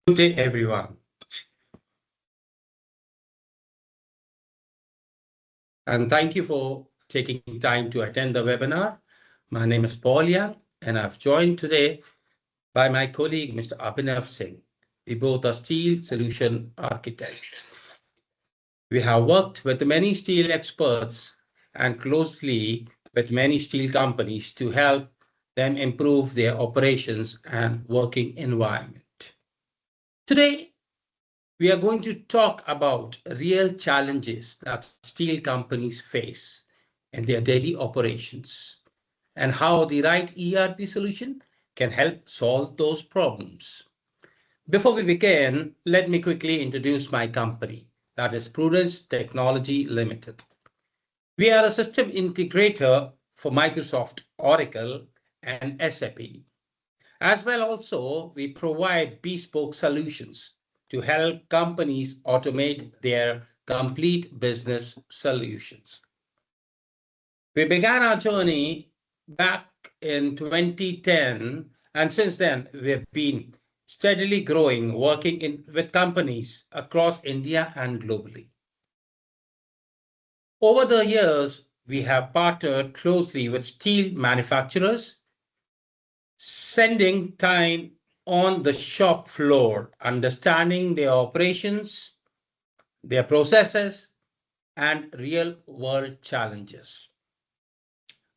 Good day, everyone. And thank you for taking time to attend the webinar. My name is Paul Young, and I've joined today by my colleague, Mr. Abhinav Singh. We both are steel solution architects. We have worked with many steel experts and closely with many steel companies to help them improve their operations and working environment. Today, we are going to talk about real challenges that steel companies face in their daily operations and how the right ERP solution can help solve those problems. Before we begin, let me quickly introduce my company, that is Prudence Technology Limited. We are a system integrator for Microsoft, Oracle, and SAP. As well, also, we provide bespoke solutions to help companies automate their complete business solutions. We began our journey back in 2010, and since then, we've been steadily growing, working with companies across India and globally. Over the years, we have partnered closely with steel manufacturers, sending time on the shop floor, understanding their operations, their processes, and real-world challenges.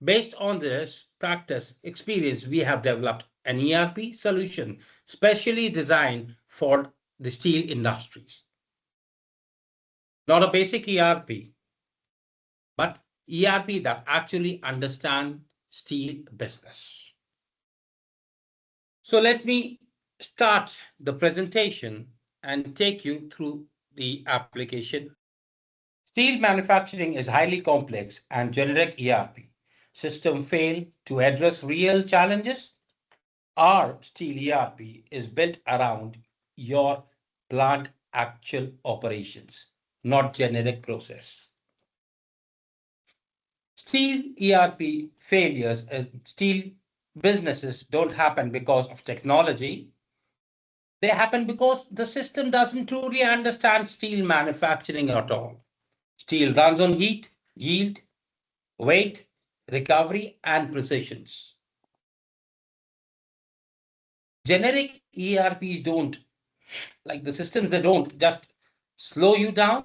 Based on this practice experience, we have developed an ERP solution specially designed for the steel industries. Not a basic ERP, but ERP that actually understands steel business. So let me start the presentation and take you through the application. Steel manufacturing is highly complex and generic ERP system fail to address real challenges. Our steel ERP is built around your plant actual operations, not generic process. Steel ERP failures and steel businesses don't happen because of technology. They happen because the system doesn't truly understand steel manufacturing at all. Steel runs on heat, yield, weight, recovery, and precisions. Generic ERPs don't, like the systems, they don't just slow you down,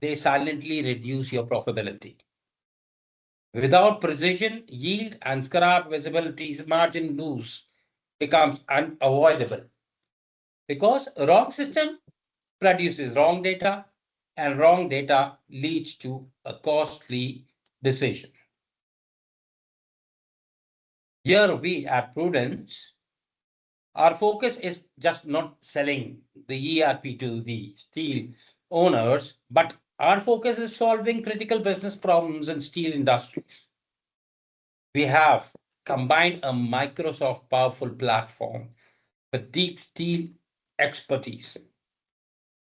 they silently reduce your profitability. Without precision, yield and scrap visibility's margin loss becomes unavoidable because wrong system produces wrong data and wrong data leads to a costly decision. Here we at Prudence, our focus is just not selling the ERP to the steel owners, but our focus is solving critical business problems in steel industries. We have combined a Microsoft powerful platform with deep steel expertise.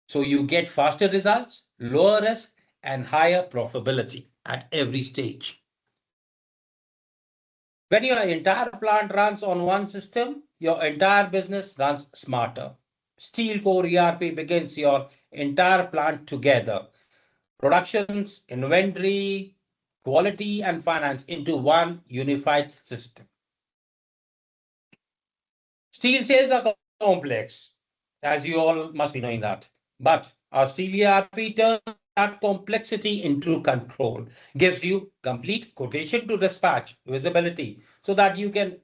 So you get faster results, lower risk, and higher profitability at every stage. When your entire plant runs on one system, your entire business runs smarter. Steel Core ERP begins your entire plant together. Productions, inventory, quality, and finance into one unified system. Steel sales are complex, as you all must be knowing that. But our Steel ERP turns that complexity into control, gives you complete quotation to dispatch visibility so that you can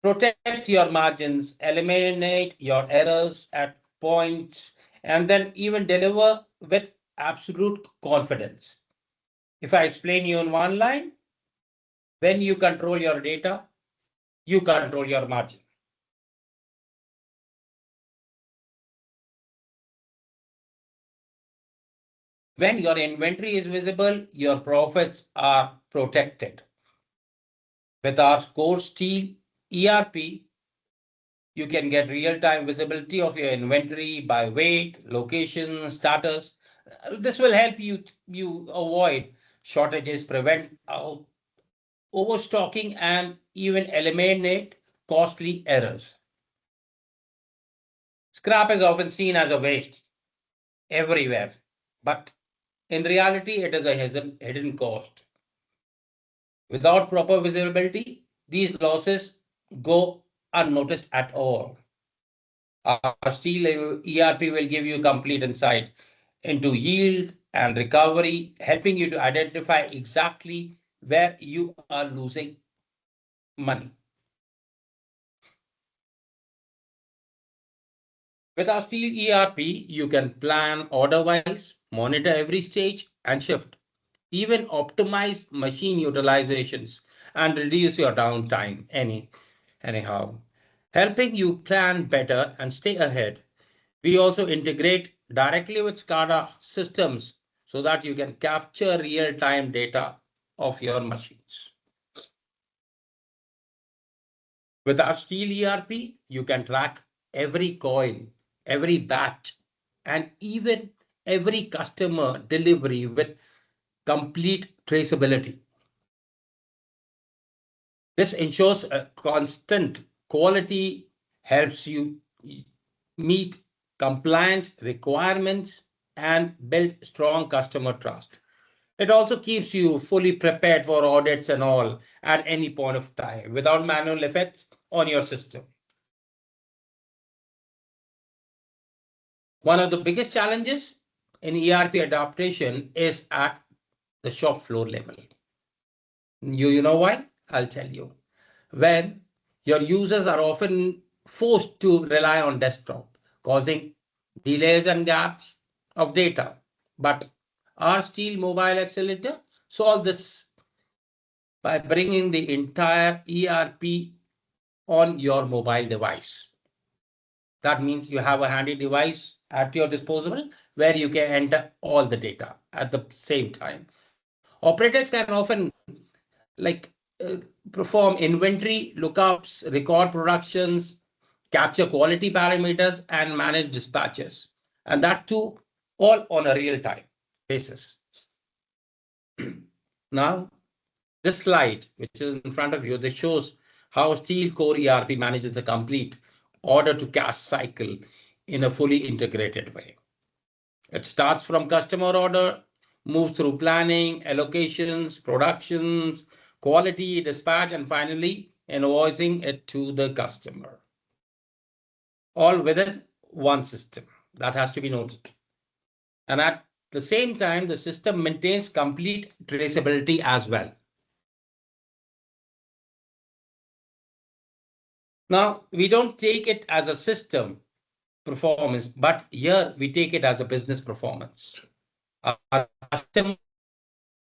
protect your margins, eliminate your errors at points, and then even deliver with absolute confidence. If I explain you in one line, when you control your data, you control your margin. When your inventory is visible, your profits are protected. With our core steel ERP, you can get real-time visibility of your inventory by weight, location, status. This will help you avoid shortages, prevent overstocking, and even eliminate costly errors. Scrap is often seen as a waste everywhere, but in reality, it is a hidden cost. Without proper visibility, these losses go unnoticed at all. Our Steel ERP will give you complete insight into yield and recovery, helping you to identify exactly where you are losing money. With our Steel ERP, you can plan order-wise, monitor every stage and shift, even optimize machine utilizations and reduce your downtime anyhow, helping you plan better and stay ahead. We also integrate directly with SCADA systems so that you can capture real-time data of your machines. With our Steel ERP, you can track every coil, every batch, and even every customer delivery with complete traceability. This ensures a constant quality, helps you meet compliance requirements, and build strong customer trust. It also keeps you fully prepared for audits and all at any point of time without manual effects on your system. One of the biggest challenges in ERP adaptation is at the shop floor level. You know why? I'll tell you. When your users are often forced to rely on desktop, causing delays and gaps of data. But our Steel Mobile Accelerator solve this by bringing the entire ERP on your mobile device. That means you have a handy device at your disposal where you can enter all the data at the same time. Operators can often like uh, perform inventory lookups, record productions, capture quality parameters, and manage dispatches. And that too, all on a real-time basis. Now, this slide, which is in front of you, this shows how Steel Core ERP manages the complete order to cash cycle in a fully integrated way. It starts from customer order, moves through planning, allocations, productions, quality, dispatch, and finally invoicing it to the customer. All within one system. That has to be noted. And at the same time, the system maintains complete traceability as well. Now, we don't take it as a system performance, but here we take it as a business performance. Our customers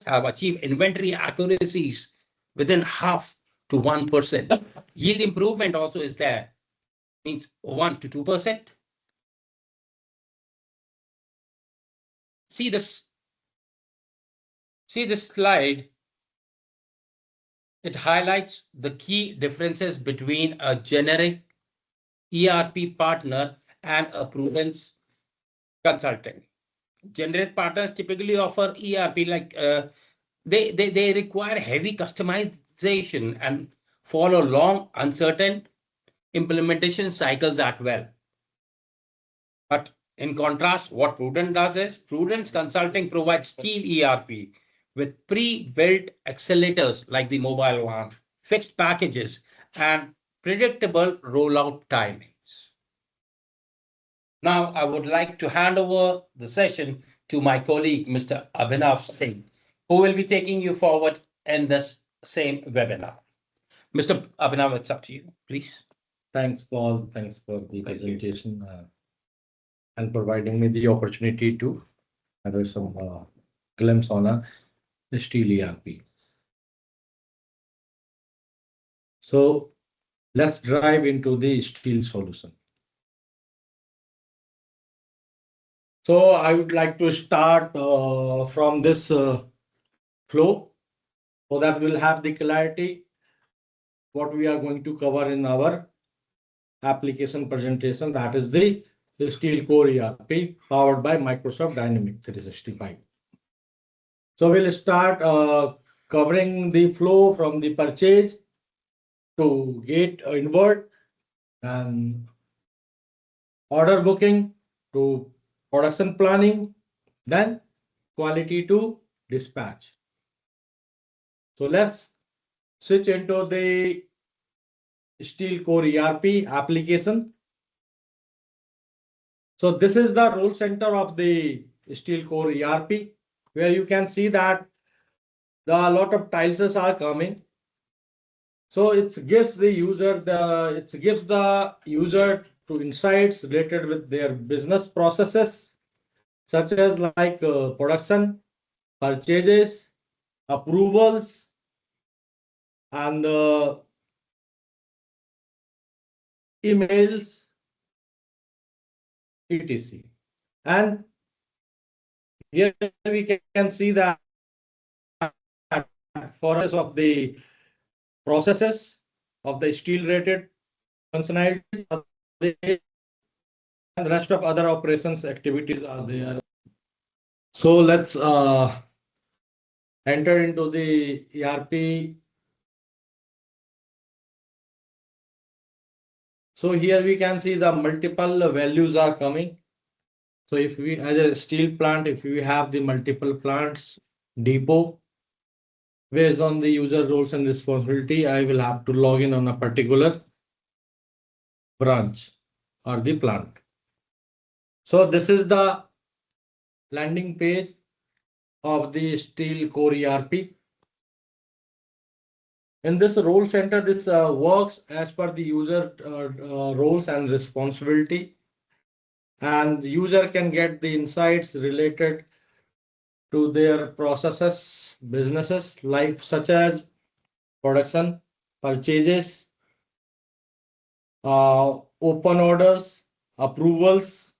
have achieved inventory accuracies within half to 1%. Yield improvement also is there, means 1 to 2%. See this slide. It highlights the key differences between a generic ERP partner and a Prudence consulting. Generic partners typically offer ERP like they require heavy customization and follow long, uncertain implementation cycles as well. But in contrast, what Prudence does is Prudence Consulting provides Steel ERP with pre-built accelerators like the mobile one, fixed packages, and predictable rollout timings. Now, I would like to hand over the session to my colleague, Mr. Abhinav Singh, who will be taking you forward in this same webinar. Mr. Abhinav, it's up to you, please. Thanks, Paul. Thanks for the presentation and providing me the opportunity to have some glimpse on a Steel ERP. So let's dive into the Steel solution. So I would like to start from this flow so that we'll have the clarity what we are going to cover in our application presentation, that is the Steel Core ERP powered by Microsoft Dynamics 365. So we'll start covering the flow from the purchase to gate invert and order booking to production planning, then quality to dispatch. So let's switch into the Steel Core ERP application. So this is the role center of the Steel Core ERP, where you can see that a lot of tiles are coming. So it gives the user to insights related with their business processes, such as like production, purchases, approvals, and emails, etc. And here we can see that for of the processes of the steel rated functionalities are there, and the rest of other operations activities are there. So let's enter into the ERP. So here we can see the multiple values are coming. So if we, as a steel plant, if we have the multiple plants depot, based on the user roles and responsibility, I will have to log in on a particular branch or the plant. So this is the landing page of the Steel Core ERP. In this role center, this works as per the user roles and responsibility, and the user can get the insights related to their processes, businesses, like such as production, purchases, open orders, approvals.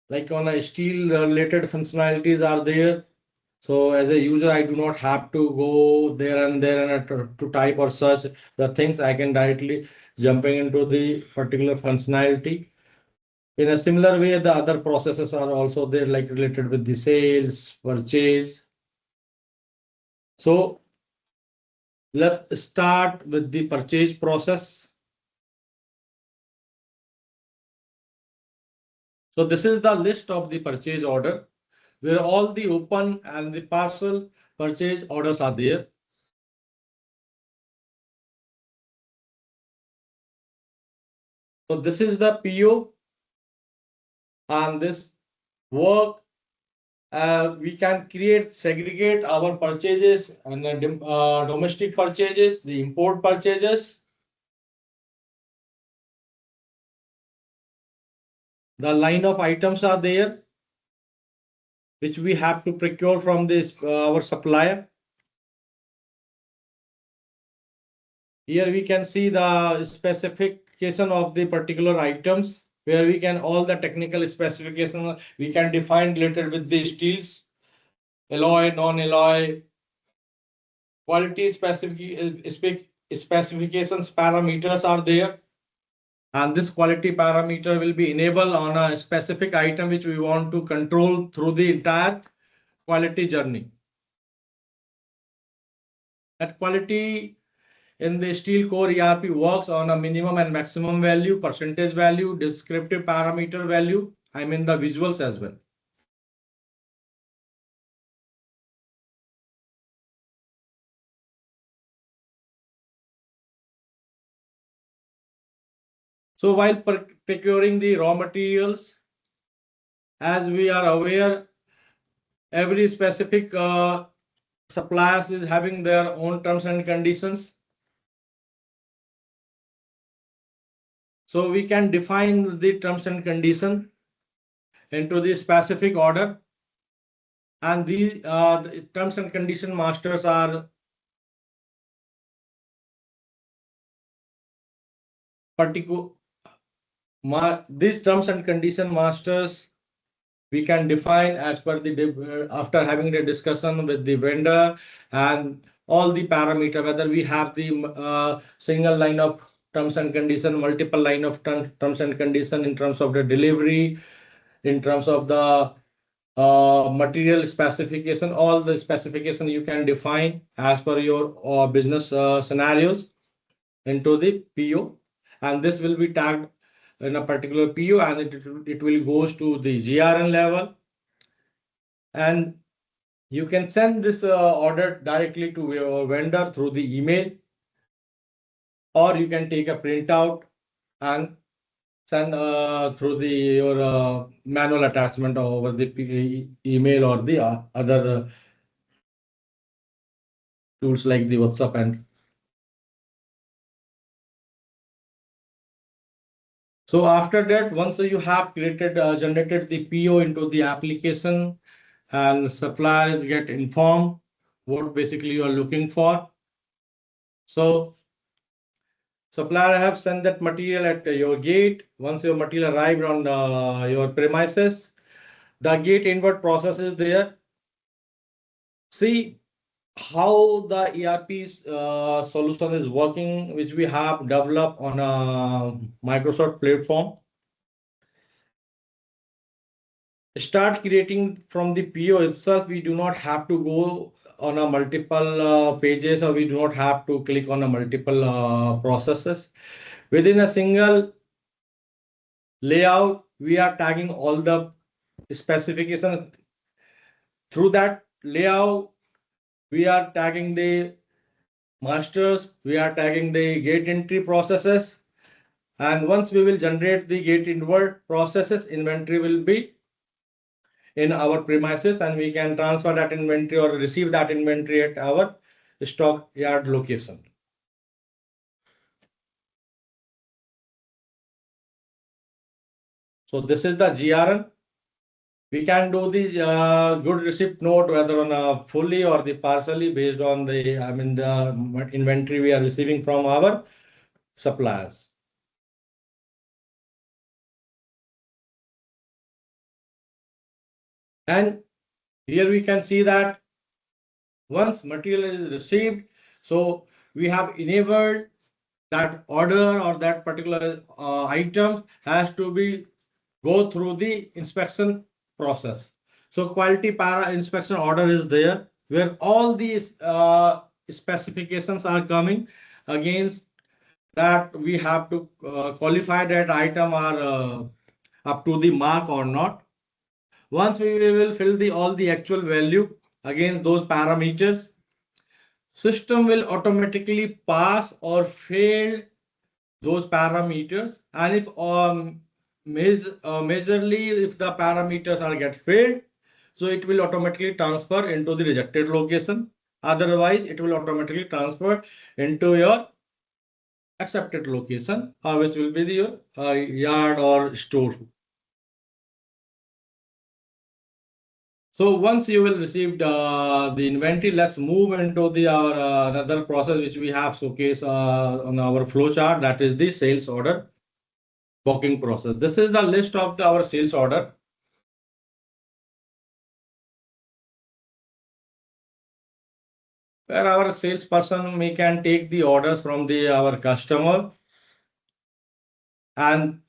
Like on a steel related functionalities are there. So as a user, I do not have to go there and to type or search the things. I can directly jumping into the particular functionality. In a similar way, the other processes are also there, like related with the sales, purchase. So let's start with the purchase process. So this is the list of the purchase order, where all the open and the partial purchase orders are there. So this is the PO, and this work we can segregate our purchases and the domestic purchases, the import purchases. The line of items are there, which we have to procure from this our supplier. Here we can see the specification of the particular items, where we can all the technical specification we can define related with the steels, alloy, non-alloy, quality specifications parameters are there. And this quality parameter will be enabled on a specific item which we want to control through the entire quality journey. That quality in the Steel Core ERP works on a minimum and maximum value, percentage value, descriptive parameter value. I mean the visuals as well. So while procuring the raw materials, as we are aware, every specific suppliers is having their own terms and conditions. So we can define the terms and condition into the specific order, and the terms and condition masters are particular. These terms and condition masters we can define as per the after having the discussion with the vendor, and all the parameter, whether we have the single line of terms and condition, multiple line of terms and condition in terms of the delivery, in terms of the material specification, all the specification you can define as per your business scenarios. into the PO, and this will be tagged in a particular PO, and it will goes to the GRN level, and you can send this order directly to your vendor through the email, or you can take a printout and send through the your manual attachment over the email or the other tools like the WhatsApp. And so after that, once you have created generated the PO into the application, and suppliers get informed what basically you are looking for. So supplier have sent that material at your gate. Once your material arrived on your premises, the gate invert process is there. See how the ERP solution is working, which we have developed on a Microsoft platform. Start creating from the PO itself. We do not have to go on a multiple pages, or we do not have to click on a multiple processes. Within a single layout, we are tagging all the specifications. Through that layout, we are tagging the masters, we are tagging the gate entry processes, and once we will generate the gate invert processes, inventory will be in our premises, and we can transfer that inventory or receive that inventory at our stock yard location. So this is the GRN. We can do the good receipt note whether on a fully or the partially based on the the inventory we are receiving from our suppliers. And here we can see that once material is received, so we have enabled that order or that particular item has to be go through the inspection process. So quality para inspection order is there, where all these specifications are coming against that. We have to qualify that item are up to the mark or not. Once we will fill the all the actual value against those parameters, system will automatically pass or fail those parameters. And if majorly if the parameters are get failed, so it will automatically transfer into the rejected location. Otherwise, it will automatically transfer into your accepted location, which will be the your yard or store. So once you will receive the inventory, let's move into the our another process which we have showcase on our flow chart. That is the sales order booking process. This is the list of our sales order. Where our salesperson we can take the orders from the our customer, and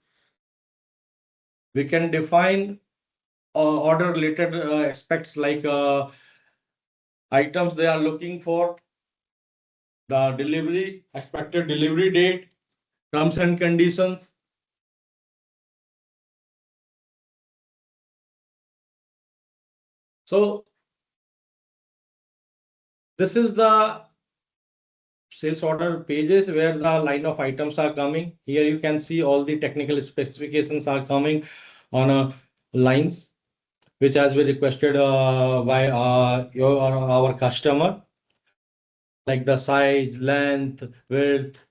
we can define order related aspects like items they are looking for, the delivery, expected delivery date, terms and conditions. So this is the sales order pages where the line of items are coming. Here you can see all the technical specifications are coming on a lines, which has been requested by our customer, like the size, length, width,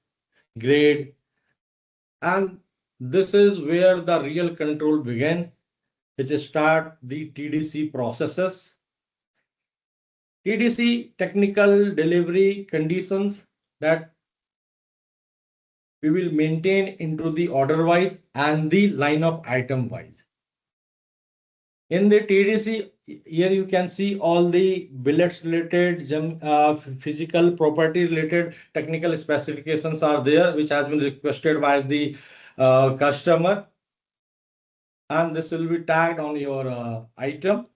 grade. And this is where the real control begin, which is start the TDC processes. TDC, technical delivery conditions, that we will maintain into the order wise and the line of item wise. In the TDC, here you can see all the billets related, physical property related technical specifications are there, which has been requested by the customer. And this will be tagged on your item.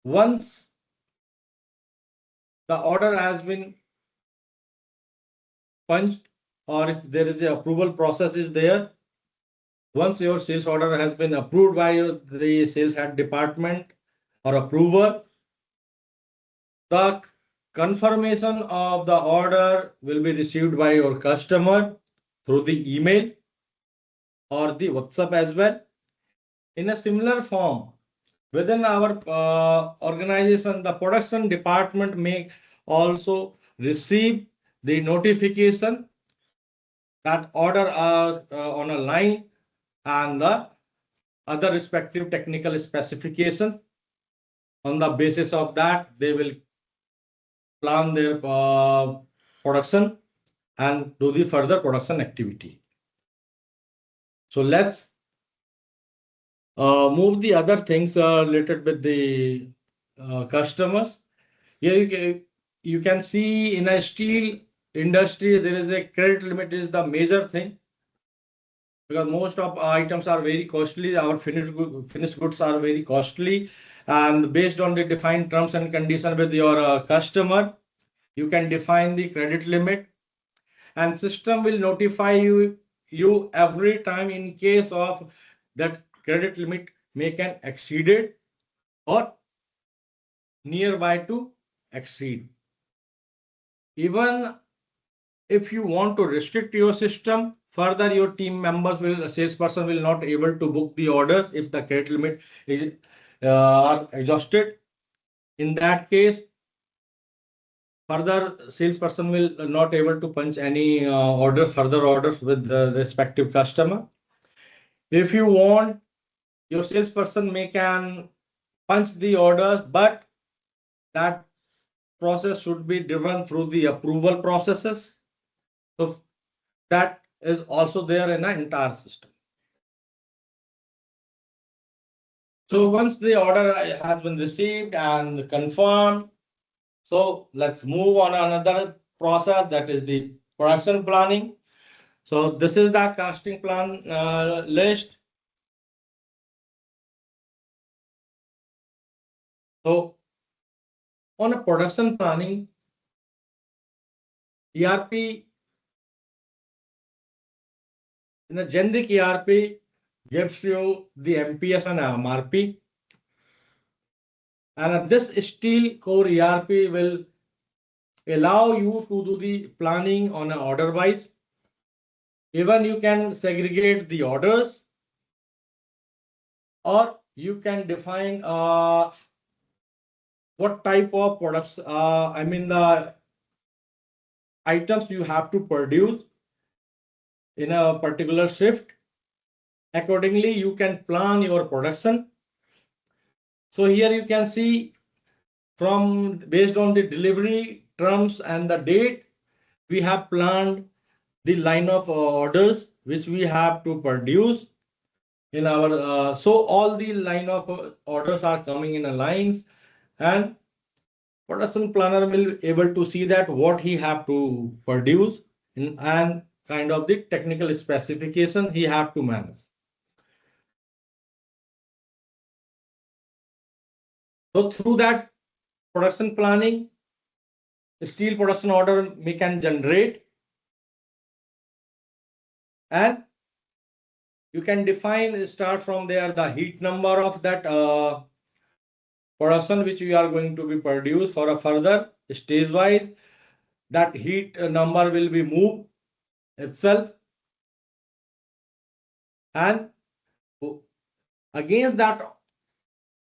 Once the order has been punched or if there is a approval process is there. Once your sales order has been approved by the sales head department or approver, the confirmation of the order will be received by your customer through the email or the WhatsApp as well. In a similar form, within our organization, the production department may also receive the notification that order are on a line and the other respective technical specifications. On the basis of that, they will plan their production and do the further production activity. So let's move the other things related with the customers. Here you can see in a steel industry, there is a credit limit is the major thing, because most of our items are very costly. Our finished goods are very costly, and based on the defined terms and conditions with your customer, you can define the credit limit, and system will notify you every time in case of that credit limit may can exceeded or nearby to exceed. Even if you want to restrict your system, further your team members will, salesperson will not able to book the orders if the credit limit is exhausted. In that case, further salesperson will not able to punch any further orders with the respective customer. If you want, your salesperson may can punch the orders, but that process should be driven through the approval processes. So that is also there in an entire system. So once the order has been received and confirmed, so let's move on another process, that is the production planning. So this is the casting plan list. So on a production planning, ERP, in the generic ERP gives you the MPS and MRP. And this Steel Core ERP will allow you to do the planning on an order wise. Even you can segregate the orders, or you can define what type of products, I mean the items you have to produce in a particular shift. Accordingly, you can plan your production. So here you can see from based on the delivery terms and the date, we have planned the line of orders which we have to produce in our so all the line of orders are coming in a lines, and production planner will able to see that what he have to produce and kind of the technical specification he have to manage. So through that production planning, the steel production order we can generate, and you can define, start from there, the heat number of that production which we are going to be produced for a further stage wise. That heat number will be moved itself, and against that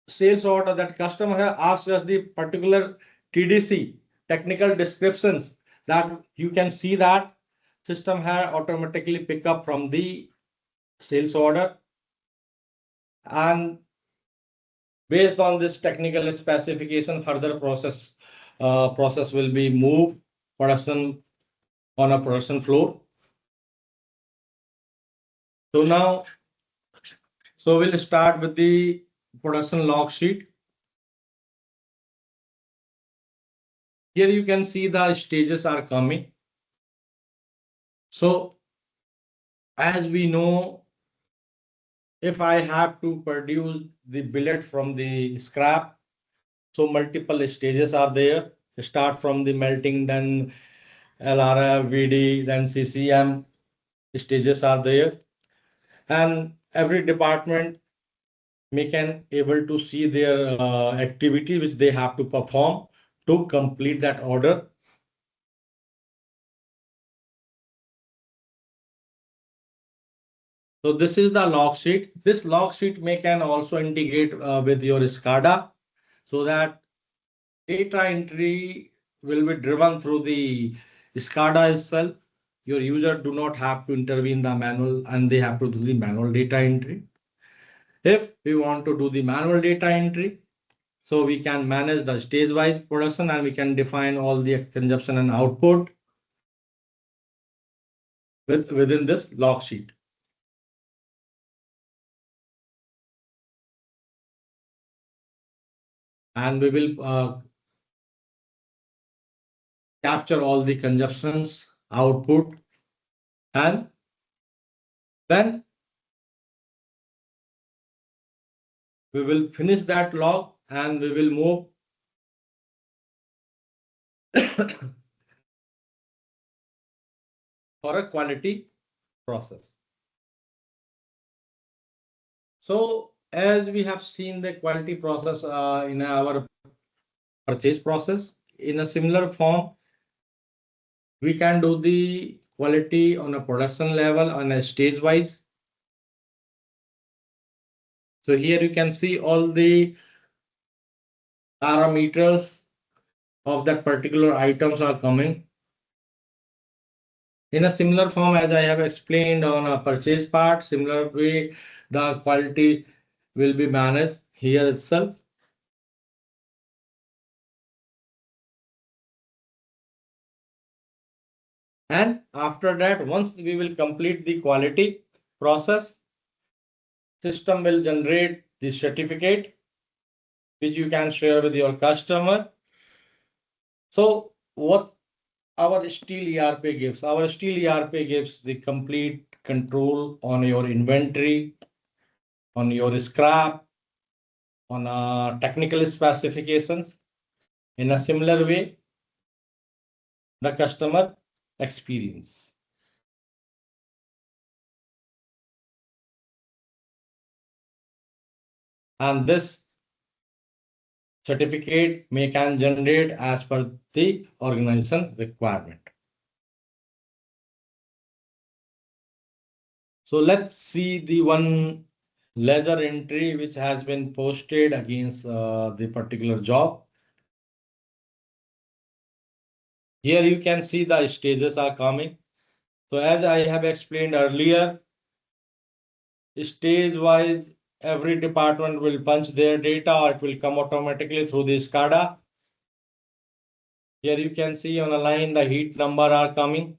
sales order, that customer has asked us the particular TDC, technical descriptions, that you can see that system has automatically pick up from the sales order, and based on this technical specification, further process will be moved production on a production floor. So now, so we'll start with the production log sheet. Here you can see the stages are coming. So as we know, if I have to produce the billet from the scrap, so multiple stages are there. Start from the melting, then LRF, VD, then CCM stages are there. And every department may can able to see their activity which they have to perform to complete that order. So this is the log sheet. This log sheet may can also integrate with your SCADA so that data entry will be driven through the SCADA itself. Your user do not have to intervene the manual and they have to do the manual data entry. If we want to do the manual data entry, so we can manage the stage-wise production and we can define all the consumption and output within this log sheet. And we will capture all the consumptions, output, and then we will finish that log and we will move for a quality process. So as we have seen the quality process in our purchase process, in a similar form, we can do the quality on a production level on a stage wise. So here you can see all the parameters of that particular items are coming. In a similar form as I have explained on a purchase part, similar way the quality will be managed here itself. And after that, once we will complete the quality process, system will generate the certificate which you can share with your customer. So what our Steel ERP gives? Our Steel ERP gives the complete control on your inventory, on your scrap, on technical specifications. In a similar way, the customer experience. And this certificate may can generate as per the organization requirement. So let's see the one ledger entry which has been posted against the particular job. Here you can see the stages are coming. So as I have explained earlier, stage wise, every department will punch their data or it will come automatically through the SCADA. Here you can see on a line the heat number are coming.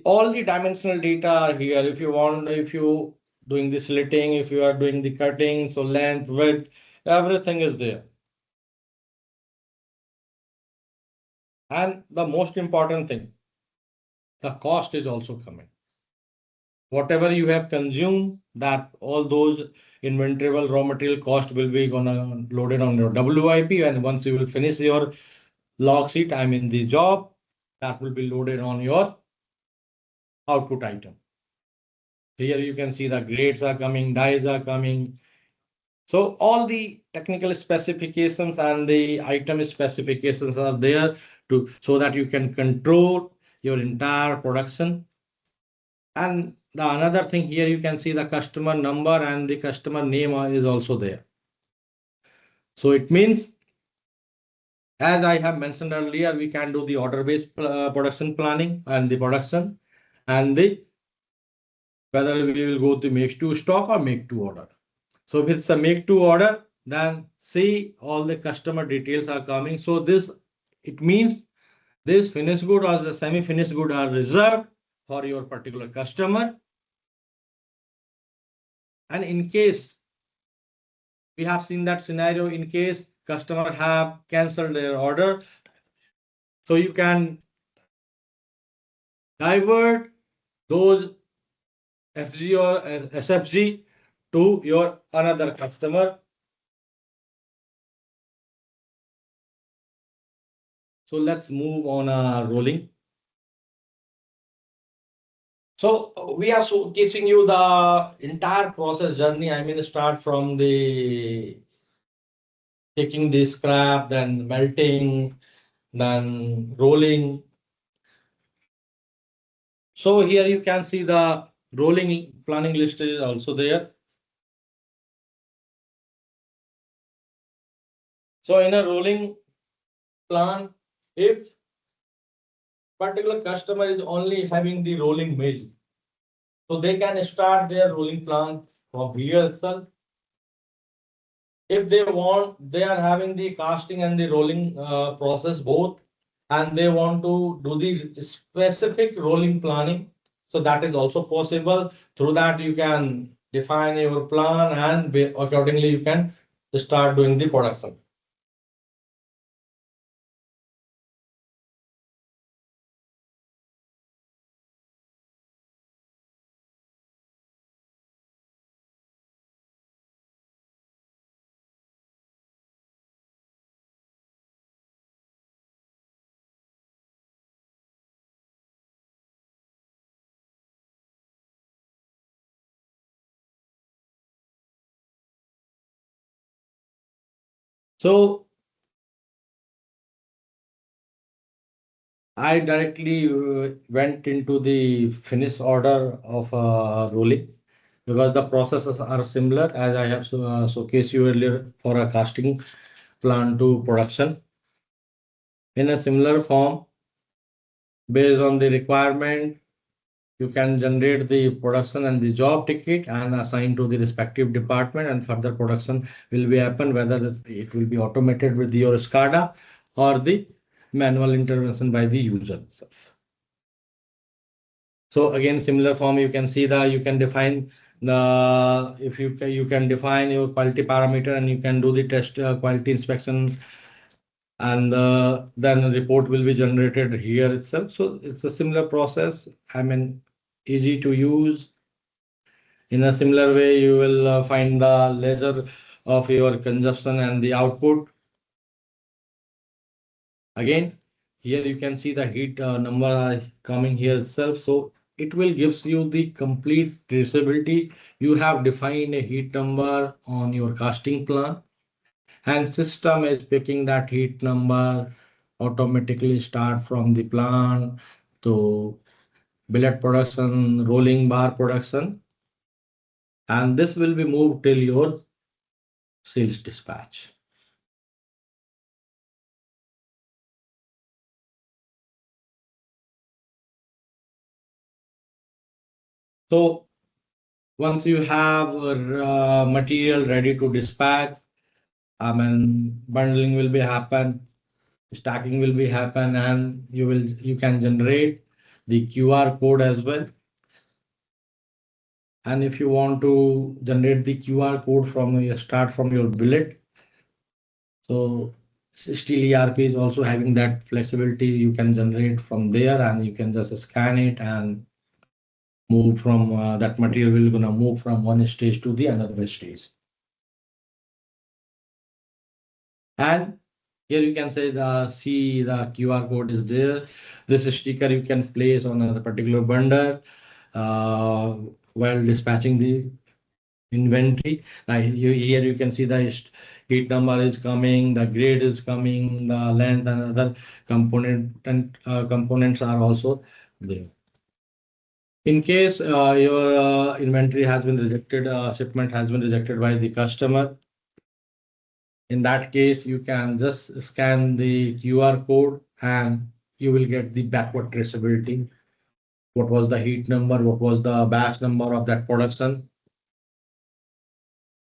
All the dimensional data are here. If you doing the slitting, if you are doing the cutting, so length, width, everything is there. And the most important thing, the cost is also coming. Whatever you have consumed, that all those inventoriable raw material cost will be gonna loaded on your WIP, and once you will finish your log sheet, I mean the job, that will be loaded on your output item. Here you can see the grades are coming, dies are coming. So all the technical specifications and the item specifications are there so that you can control your entire production. And the another thing here, you can see the customer number and the customer name is also there. So it means, as I have mentioned earlier, we can do the order-based production planning and the production and whether we will go to make to stock or make to order. So if it's a make to order, then see all the customer details are coming. So it means this finished good or the semi-finished good are reserved for your particular customer. And in case we have seen that scenario, in case customer have canceled their order, so you can divert those FG or SFG to your another customer. So let's move on rolling. So we are showcasing you the entire process journey. I mean, start from the taking the scrap, then melting, then rolling. So here you can see the rolling planning list is also there. So in a rolling plan, if particular customer is only having the rolling mill, so they can start their rolling plan from here itself. If they want, they are having the casting and the rolling process both, and they want to do the specific rolling planning. So that is also possible. Through that, you can define your plan and accordingly you can start doing the production. So I directly went into the finish order of rolling because the processes are similar as I have showcased you earlier for a casting plan to production. In a similar form, based on the requirement, you can generate the production and the job ticket and assign to the respective department, and further production will be happen whether it will be automated with your SCADA or the manual intervention by the user itself. So again, similar form, you can see that you can define the, if you can define your quality parameter and you can do the test quality inspection, and then the report will be generated here itself. So it's a similar process. I mean, easy to use. In a similar way, you will find the ledger of your consumption and the output. Again, here you can see the heat number are coming here itself. So it will gives you the complete traceability. You have defined a heat number on your casting plan, and system is picking that heat number, automatically start from the plant to billet production, rolling bar production, and this will be moved till your sales dispatch. So once you have material ready to dispatch, I mean, bundling will be happen, stacking will be happen, and you can generate the QR code as well. And if you want to generate the QR code from your start from your billet, so Steel ERP is also having that flexibility. You can generate from there, and you can just scan it and move from that material will gonna move from one stage to the another stage. And here you can say see the QR code is there. This sticker you can place on a particular bundle uh, while dispatching the inventory. Here you can see the heat number is coming, the grade is coming, the length and other components are also there. In case your inventory has been rejected, shipment has been rejected by the customer, in that case, you can just scan the QR code and you will get the backward traceability. What was the heat number? What was the batch number of that production?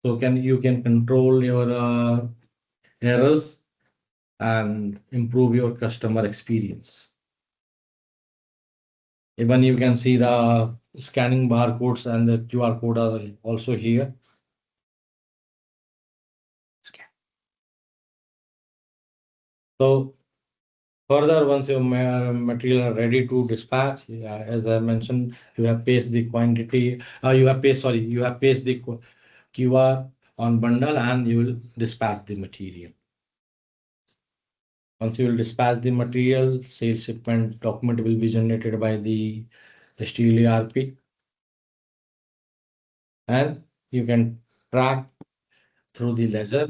So you can control your errors and improve your customer experience. Even you can see the scanning barcodes and the QR code are also here. Scan. So further, once your material are ready to dispatch, as I mentioned, you have pasted the quantity, you have pasted the QR on bundle and you will dispatch the material. Once you will dispatch the material, sales shipment document will be generated by the Steel ERP, and you can track through the ledger,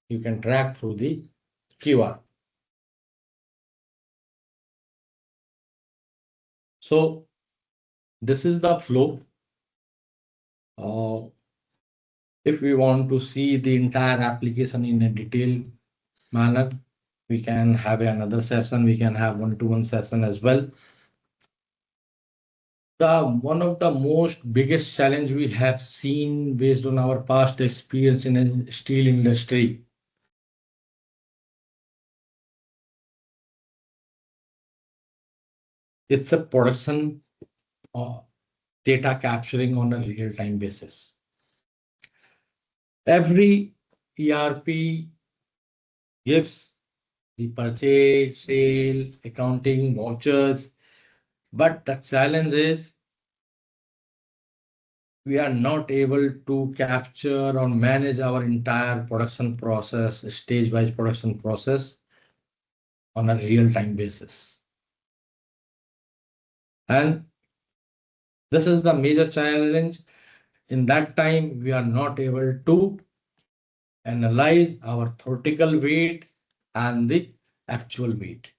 you can track through the QR. So this is the flow. If we want to see the entire application in a detailed manner, we can have another session. We can have one-to-one session as well. One of the most biggest challenge we have seen based on our past experience in the steel industry, it's the production data capturing on a real-time basis. Every ERP gives the purchase, sale, accounting, vouchers, but the challenge is we are not able to capture or manage our entire production process, stage-wise production process on a real-time basis. And this is the major challenge. In that time, we are not able to analyze our theoretical weight and the actual weight.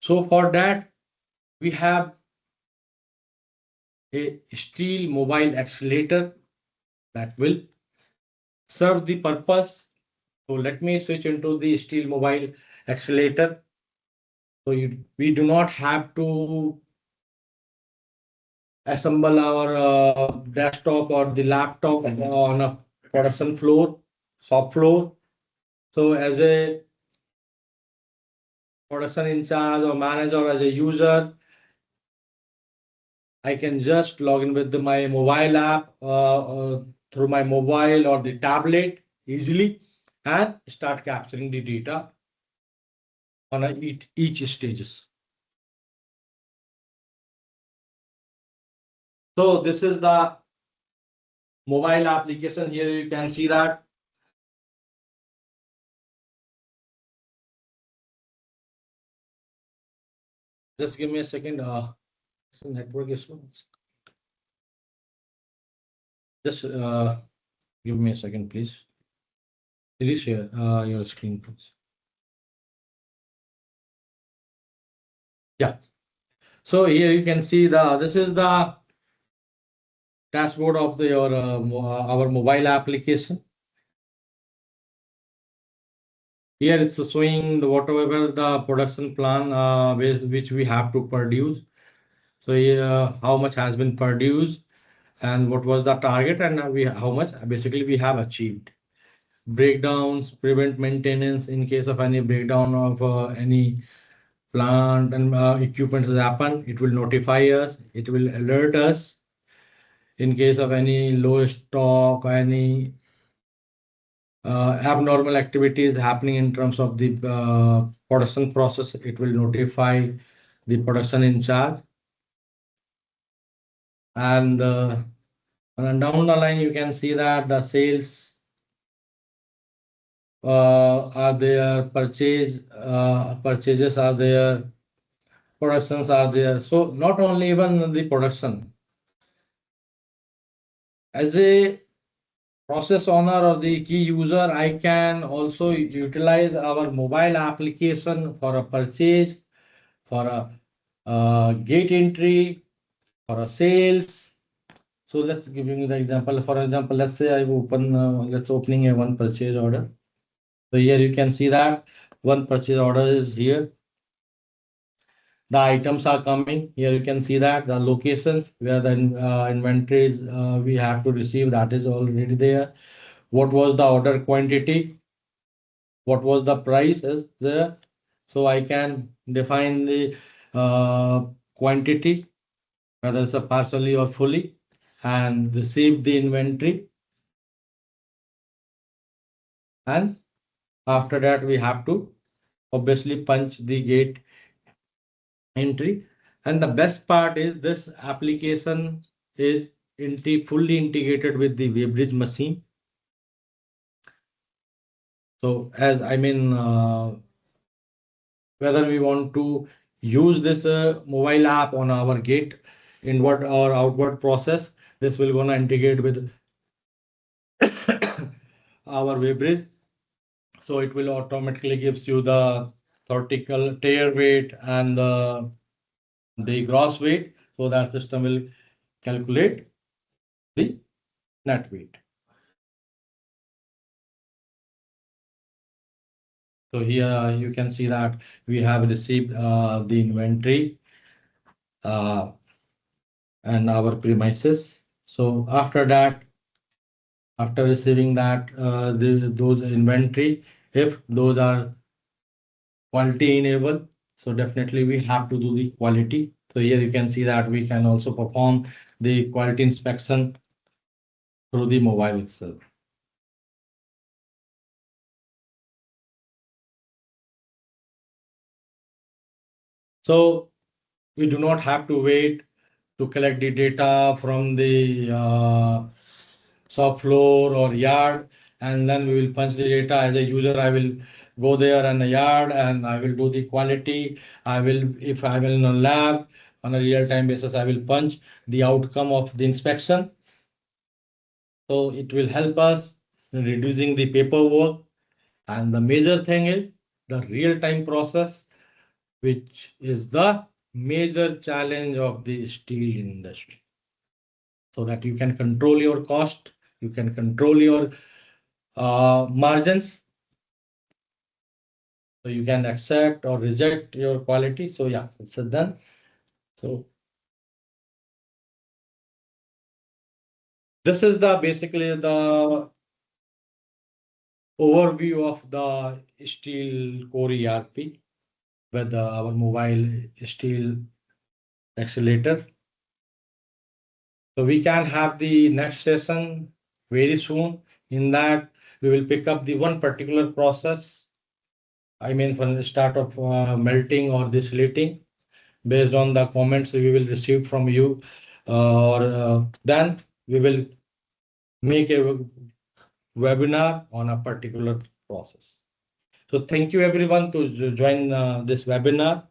So for that, we have a steel mobile accelerator that will serve the purpose. So let me switch into the steel mobile accelerator. So we do not have to assemble our desktop or the laptop on a production floor, shop floor. So as a production in charge or manager or as a user, I can just log in with my mobile app through my mobile or the tablet easily and start capturing the data on each stages. So this is the mobile application. Here you can see that. Just give me a second. Network issue. Just give me a second, please. Please share your screen, please. Yeah. So here you can see this is the dashboard of our mobile application. Here it's showing whatever the production plan which we have to produce. So here, how much has been produced and what was the target and how much basically we have achieved. Breakdowns, prevent maintenance in case of any breakdown of any plant and equipment has happened. It will notify us. It will alert us in case of any low stock, any abnormal activities happening in terms of the production process. It will notify the production in charge. And down the line, you can see that the sales are there, purchases are there, productions are there. So not only even the production. As a process owner or the key user, I can also utilize our mobile application for a purchase, for a gate entry, for a sales. So let's give you the example. For example, let's say I open, let's opening a one purchase order. So here you can see that one purchase order is here. The items are coming. Here you can see that the locations where the inventories we have to receive, that is already there. What was the order quantity? What was the price is there? So I can define the quantity, whether it's a partially or fully, and receive the inventory. And after that, we have to obviously punch the gate entry. And the best part is this application is fully integrated with the Weighbridge machine. So as I mean, whether we want to use this mobile app on our gate inward or outward process, this will gonna integrate with our WebBridge. So it will automatically gives you the theoretical tear weight and the gross weight. So that system will calculate the net weight. So here you can see that we have received the inventory uh, and our premises. So after that, after receiving that, those inventory, if those are quality enabled, so definitely we have to do the quality. So here you can see that we can also perform the quality inspection through the mobile itself. So we do not have to wait to collect the data from the shop floor or yard, and then we will punch the data. As a user, I will go there in the yard and I will do the quality. I will, if I will in a lab on a real-time basis, I will punch the outcome of the inspection. So it will help us in reducing the paperwork. And the major thing is the real-time process, which is the major challenge of the steel industry. So that you can control your cost, you can control your margins, so you can accept or reject your quality. So yeah, it's done. So this is the basically the overview of the Steel Core ERP with our mobile steel accelerator. So we can have the next session very soon. In that, we will pick up the one particular process. I mean, from the start of melting or the slating, based on the comments we will receive from you, or then we will make a webinar on a particular process. So thank you everyone to join this webinar.